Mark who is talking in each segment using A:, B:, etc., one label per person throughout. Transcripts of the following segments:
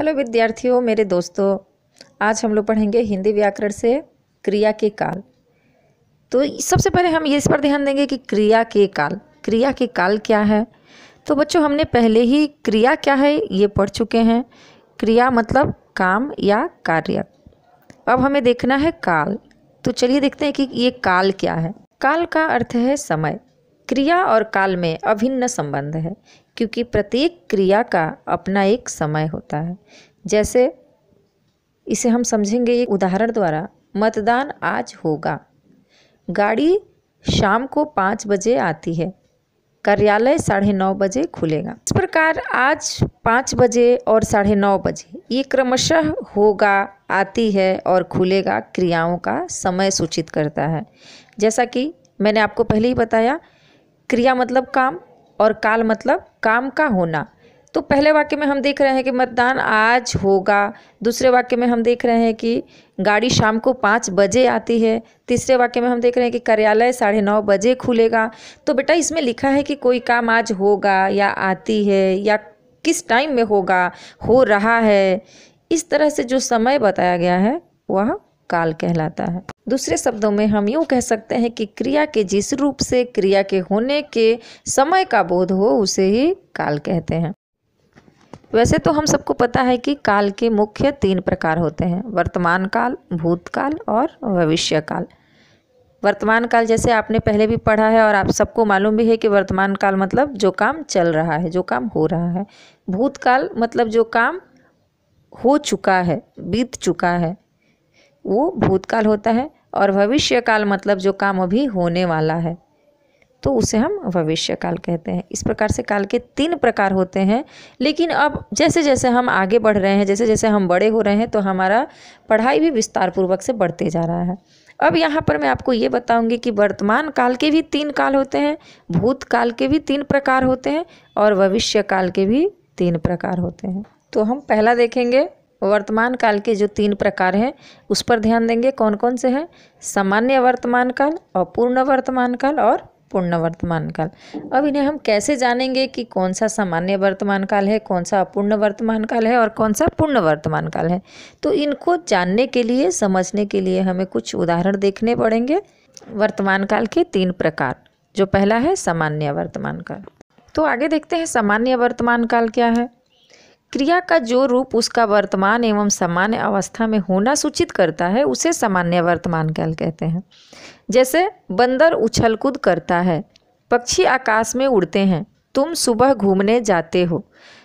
A: Hello विद्यार्थियों, मेरे दोस्तों, आज हम लोग पढ़ेंगे हिंदी व्याकरण से क्रिया के काल। तो सबसे पहले हम इस पर ध्यान देंगे कि क्रिया के काल क्या है। तो बच्चों, हमने पहले ही क्रिया क्या है ये पढ़ चुके हैं। क्रिया मतलब काम या कार्य। अब हमें देखना है काल। तो चलिए देखते हैं कि ये काल क्या है। काल का अर्थ है समय। क्रिया और काल में अभिन्न संबंध है, क्योंकि प्रत्येक क्रिया का अपना एक समय होता है। जैसे इसे हम समझेंगे एक उदाहरण द्वारा। मतदान आज होगा, गाड़ी शाम को 5 बजे आती है, कार्यालय 9:30 बजे खुलेगा। इस प्रकार आज 5 बजे और 9:30 बजे ये क्रमशः होगा, आती है और खुलेगा क्रियाओं का समय सूचित करता है। जैसा कि मैंने आपको पहले ही बताया, क्रिया मतलब काम और काल मतलब काम का होना। तो पहले वाक्य में हम देख रहे हैं कि मतदान आज होगा, दूसरे वाक्य में हम देख रहे हैं कि गाड़ी शाम को 5 बजे आती है, तीसरे वाक्य में हम देख रहे हैं कि कार्यालय 9:30 बजे खुलेगा। तो बेटा इसमें लिखा है कि कोई काम आज होगा या आती है या किस टाइम में होगा, हो रहा है। इस तरह से जो समय बताया गया है वह काल कहलाता है। दूसरे शब्दों में हम यूँ कह सकते हैं कि क्रिया के जिस रूप से क्रिया के होने के समय का बोध हो उसे ही काल कहते हैं। वैसे तो हम सबको पता है कि काल के मुख्य 3 प्रकार होते हैं: वर्तमान काल, भूतकाल और भविष्य काल। वर्तमान काल जैसे आपने पहले भी पढ़ा है और आप सबको मालूम भी है कि वर्तमान काल मतलब जो काम चल रहा है, जो काम हो रहा है। भूतकाल मतलब जो काम हो चुका है, बीत चुका है, वो भूतकाल होता है। और भविष्य काल मतलब जो काम अभी होने वाला है, तो उसे हम भविष्य काल कहते हैं। इस प्रकार से काल के 3 प्रकार होते हैं। लेकिन अब जैसे जैसे हम आगे बढ़ रहे हैं, जैसे जैसे हम बड़े हो रहे हैं, तो हमारा पढ़ाई भी विस्तार पूर्वक से बढ़ते जा रहा है। अब यहाँ पर मैं आपको ये बताऊंगी कि वर्तमान काल के भी 3 काल होते हैं, भूतकाल के भी 3 प्रकार होते हैं और भविष्य काल के भी 3 प्रकार होते हैं। तो हम पहला देखेंगे वर्तमान काल के जो 3 प्रकार हैं उस पर ध्यान देंगे। कौन कौन से हैं? सामान्य वर्तमान काल, अपूर्ण वर्तमान काल और पूर्ण वर्तमान काल। अब इन्हें हम कैसे जानेंगे कि कौन सा सामान्य वर्तमान काल है, कौन सा अपूर्ण वर्तमान काल है और कौन सा पूर्ण वर्तमान काल है? तो इनको जानने के लिए, समझने के लिए हमें कुछ उदाहरण देखने पड़ेंगे। वर्तमान काल के 3 प्रकार। जो पहला है सामान्य वर्तमान काल। तो आगे देखते हैं सामान्य वर्तमान काल क्या है। क्रिया का जो रूप उसका वर्तमान एवं सामान्य अवस्था में होना सूचित करता है उसे सामान्य वर्तमान काल कहते हैं। जैसे बंदर उछल कूद करता है, पक्षी आकाश में उड़ते हैं, तुम सुबह घूमने जाते हो।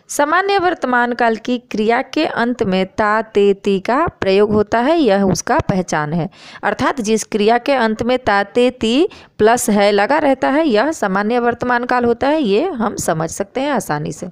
A: सामान्य वर्तमान काल की क्रिया के अंत में ता, ते, ती का प्रयोग होता है, यह उसका पहचान है। अर्थात जिस क्रिया के अंत में ता, ते, ती प्लस है लगा रहता है, यह सामान्य वर्तमान काल होता है। ये हम समझ सकते हैं आसानी से।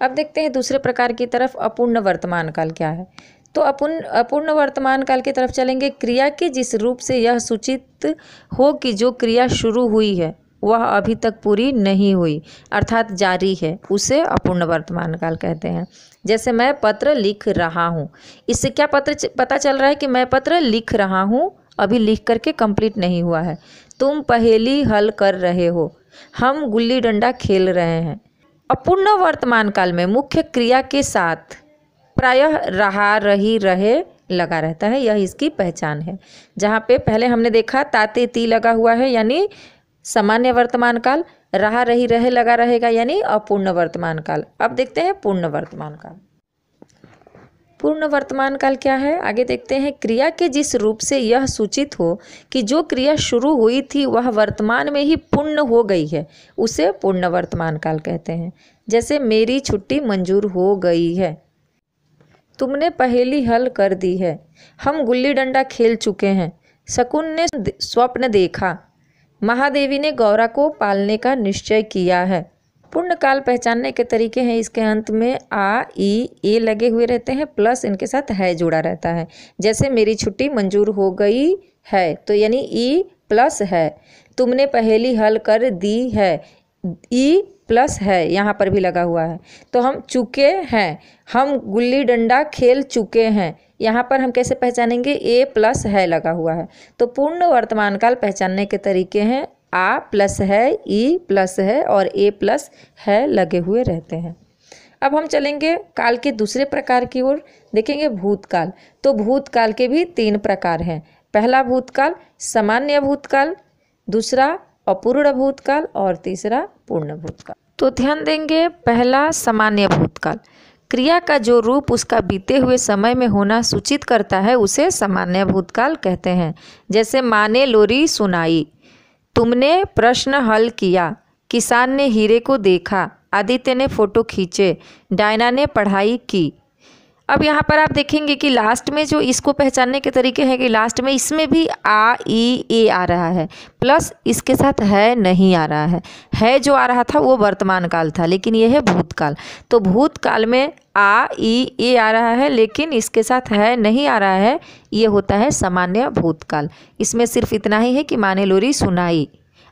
A: अब देखते हैं दूसरे प्रकार की तरफ, अपूर्ण वर्तमान काल क्या है। तो अपूर्ण वर्तमान काल की तरफ चलेंगे। क्रिया के जिस रूप से यह सूचित हो कि जो क्रिया शुरू हुई है वह अभी तक पूरी नहीं हुई, अर्थात जारी है, उसे अपूर्ण वर्तमान काल कहते हैं। जैसे मैं पत्र लिख रहा हूँ, इससे क्या पता चल रहा है कि मैं पत्र लिख रहा हूँ, अभी लिख करके कंप्लीट नहीं हुआ है। तुम पहेली हल कर रहे हो, हम गुल्ली डंडा खेल रहे हैं। अपूर्ण वर्तमान काल में मुख्य क्रिया के साथ प्रायः रहा, रही, रहे लगा रहता है, यह इसकी पहचान है। जहाँ पे पहले हमने देखा ताते ती लगा हुआ है यानी सामान्य वर्तमान काल, रहा, रही, रहे लगा रहेगा यानी अपूर्ण वर्तमान काल। अब देखते हैं पूर्ण वर्तमान काल। पूर्ण वर्तमान काल क्या है, आगे देखते हैं। क्रिया के जिस रूप से यह सूचित हो कि जो क्रिया शुरू हुई थी वह वर्तमान में ही पूर्ण हो गई है, उसे पूर्ण वर्तमान काल कहते हैं। जैसे मेरी छुट्टी मंजूर हो गई है, तुमने पहेली हल कर दी है, हम गुल्ली डंडा खेल चुके हैं, शकुन ने स्वप्न देखा, महादेवी ने गौरा को पालने का निश्चय किया है। पूर्ण काल पहचानने के तरीके हैं। इसके अंत में आ, ई, ए लगे हुए रहते हैं, प्लस इनके साथ है जुड़ा रहता है। जैसे मेरी छुट्टी मंजूर हो गई है, तो यानी ई प्लस है। तुमने पहेली हल कर दी है, ई प्लस है यहाँ पर भी लगा हुआ है। तो हम चुके हैं, हम गुल्ली डंडा खेल चुके हैं, यहाँ पर हम कैसे पहचानेंगे? ए प्लस है लगा हुआ है। तो पूर्ण वर्तमान काल पहचानने के तरीके हैं। आ प्लस है, ई प्लस है और ए प्लस है लगे हुए रहते हैं। अब हम चलेंगे काल के दूसरे प्रकार की ओर, देखेंगे भूतकाल। तो भूतकाल के भी 3 प्रकार हैं। पहला भूतकाल सामान्य भूतकाल, दूसरा अपूर्ण भूतकाल और तीसरा पूर्ण भूतकाल। तो ध्यान देंगे, पहला सामान्य भूतकाल। क्रिया का जो रूप उसका बीते हुए समय में होना सूचित करता है उसे सामान्य भूतकाल कहते हैं। जैसे माँ ने लोरी सुनाई, तुमने प्रश्न हल किया, किसान ने हीरे को देखा, आदित्य ने फोटो खींचे, डायना ने पढ़ाई की। अब यहाँ पर आप देखेंगे कि लास्ट में जो इसको पहचानने के तरीके हैं कि लास्ट में इसमें भी आ ई ए आ रहा है, प्लस इसके साथ है नहीं आ रहा है जो आ रहा था वो वर्तमान काल था, लेकिन ये है भूतकाल। तो भूतकाल में आ ई ए आ रहा है लेकिन इसके साथ है नहीं आ रहा है, ये होता है सामान्य भूतकाल। इसमें सिर्फ इतना ही है कि माँ ने लोरी सुनाई,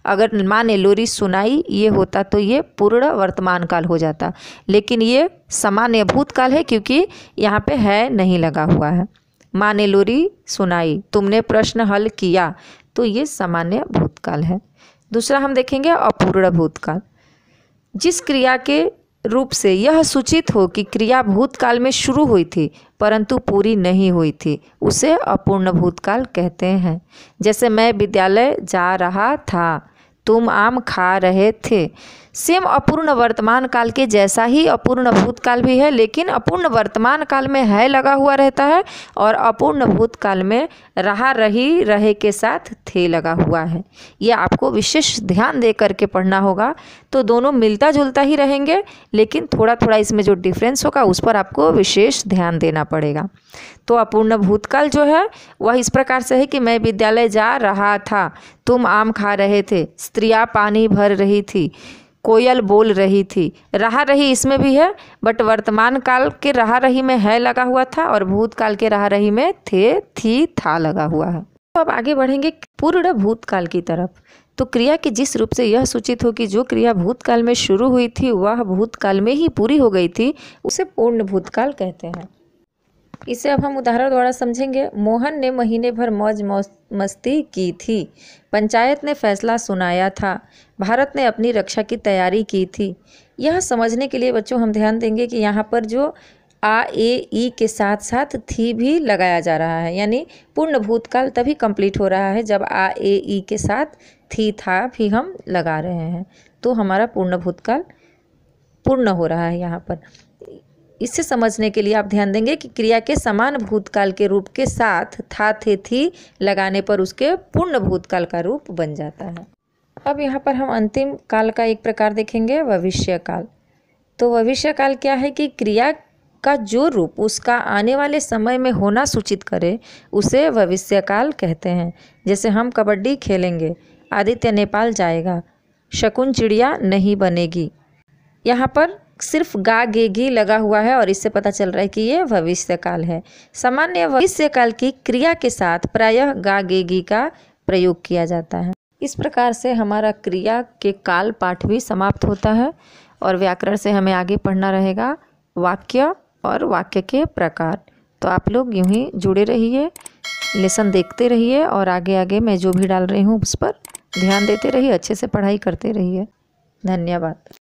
A: अगर माँ ने लोरी सुनाई ये होता तो ये पूर्ण वर्तमान काल हो जाता, लेकिन ये सामान्य भूतकाल है क्योंकि यहाँ पे है नहीं लगा हुआ है। माँ ने लोरी सुनाई, तुमने प्रश्न हल किया, तो ये सामान्य भूतकाल है। दूसरा हम देखेंगे अपूर्ण भूतकाल। जिस क्रिया के रूप से यह सूचित हो कि क्रिया भूतकाल में शुरू हुई थी परंतु पूरी नहीं हुई थी उसे अपूर्ण भूतकाल कहते हैं। जैसे मैं विद्यालय जा रहा था, तुम आम खा रहे थे। सेम अपूर्ण वर्तमान काल के जैसा ही अपूर्ण भूतकाल भी है, लेकिन अपूर्ण वर्तमान काल में है लगा हुआ रहता है और अपूर्ण भूतकाल में रहा रही रहे के साथ थे लगा हुआ है। ये आपको विशेष ध्यान दे करके पढ़ना होगा। तो दोनों मिलता जुलता ही रहेंगे, लेकिन थोड़ा थोड़ा इसमें जो डिफरेंस होगा उस पर आपको विशेष ध्यान देना पड़ेगा। तो अपूर्ण भूतकाल जो है वह इस प्रकार से है कि मैं विद्यालय जा रहा था, तुम आम खा रहे थे, स्त्रियाँ पानी भर रही थी, कोयल बोल रही थी। रहा रही इसमें भी है, बट वर्तमान काल के रहा रही में है लगा हुआ था और भूतकाल के रहा रही में थे थी था लगा हुआ है। तो अब आगे बढ़ेंगे पूर्ण भूतकाल की तरफ। तो क्रिया के जिस रूप से यह सूचित हो कि जो क्रिया भूतकाल में शुरू हुई थी वह भूतकाल में ही पूरी हो गई थी उसे पूर्ण भूतकाल कहते हैं। इसे अब हम उदाहरण द्वारा समझेंगे। मोहन ने महीने भर मौज मस्ती की थी, पंचायत ने फैसला सुनाया था, भारत ने अपनी रक्षा की तैयारी की थी। यह समझने के लिए बच्चों हम ध्यान देंगे कि यहाँ पर जो आ ए ई के साथ साथ थी भी लगाया जा रहा है, यानी पूर्ण भूतकाल तभी कंप्लीट हो रहा है जब आ ए ई के साथ थी था भी हम लगा रहे हैं, तो हमारा पूर्ण भूतकाल पूर्ण हो रहा है यहाँ पर। इसे समझने के लिए आप ध्यान देंगे कि क्रिया के समान भूतकाल के रूप के साथ था थे थी लगाने पर उसके पूर्ण भूतकाल का रूप बन जाता है। अब यहाँ पर हम अंतिम काल का एक प्रकार देखेंगे, भविष्य काल। तो भविष्य काल क्या है कि क्रिया का जो रूप उसका आने वाले समय में होना सूचित करे उसे भविष्य काल कहते हैं। जैसे हम कबड्डी खेलेंगे, आदित्य नेपाल जाएगा, शकुन चिड़िया नहीं बनेगी। यहाँ पर सिर्फ गा गे गी लगा हुआ है और इससे पता चल रहा है कि ये भविष्य काल है। सामान्य भविष्य काल की क्रिया के साथ प्रायः गा गे गी का प्रयोग किया जाता है। इस प्रकार से हमारा क्रिया के काल पाठ भी समाप्त होता है और व्याकरण से हमें आगे पढ़ना रहेगा वाक्य और वाक्य के प्रकार। तो आप लोग यूं ही जुड़े रहिए, लेसन देखते रहिए और आगे आगे मैं जो भी डाल रही हूँ उस पर ध्यान देते रहिए, अच्छे से पढ़ाई करते रहिए। धन्यवाद।